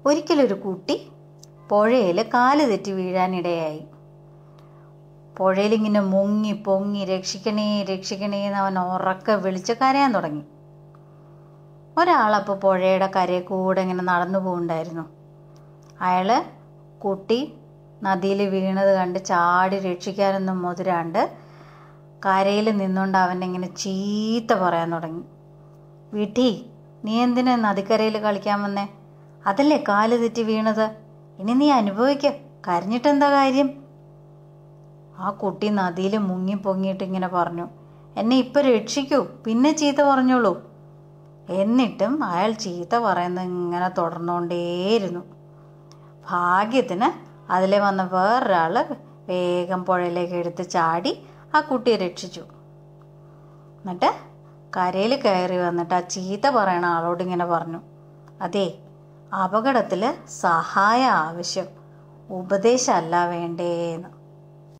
ഒരിക്കലൊരു കുട്ടി പുഴയിൽ കാല് തെറ്റി വീഴാനിടയായി. പുഴയിലിങ്ങനെ മുങ്ങി പൊങ്ങി രക്ഷിക്കണേ രക്ഷിക്കണേ എന്ന് അവൻ ഉറക്കെ വിളിച്ച് കരയാൻ തുടങ്ങി. ഒരാളപ്പോൾ പുഴയുടെ കരയിൽ കൂടെ ഇങ്ങനെ നടന്നു പോകുന്നുണ്ടായിരുന്നു. അയാൾ കുട്ടി നദിയിൽ വീണത് കണ്ട് ചാടി രക്ഷിക്കാനൊന്നും മുതിരാണ്ട് കരയിൽ നിന്നുകൊണ്ട് അവനിങ്ങനെ ചീത്ത പറയാൻ തുടങ്ങി. വിട്ടി, നീ എന്തിനാ നദിക്കരയിൽ കളിക്കാൻ വന്നേ? അതല്ലേ കാല് തെറ്റി വീണത്. ഇനി നീ അനുഭവിക്ക, കരഞ്ഞിട്ടെന്താ കാര്യം? ആ കുട്ടി നദിയിൽ മുങ്ങി പൊങ്ങിയിട്ട് ഇങ്ങനെ പറഞ്ഞു, എന്നെ ഇപ്പം രക്ഷിക്കൂ, പിന്നെ ചീത്ത പറഞ്ഞോളൂ. എന്നിട്ടും അയാൾ ചീത്ത പറയുന്നത് ഇങ്ങനെ തുടർന്നുകൊണ്ടേയിരുന്നു. ഭാഗ്യത്തിന് അതിലെ വന്ന വേറൊരാൾ വേഗം പുഴയിലേക്ക് എടുത്ത് ചാടി ആ കുട്ടിയെ രക്ഷിച്ചു. എന്നിട്ട് കരയിൽ കയറി വന്നിട്ട് ആ ചീത്ത പറയണ ആളോട് ഇങ്ങനെ പറഞ്ഞു, അതെ, അപകടത്തിൽ സഹായം ആവശ്യം, ഉപദേശമല്ല വേണ്ടേന്ന്.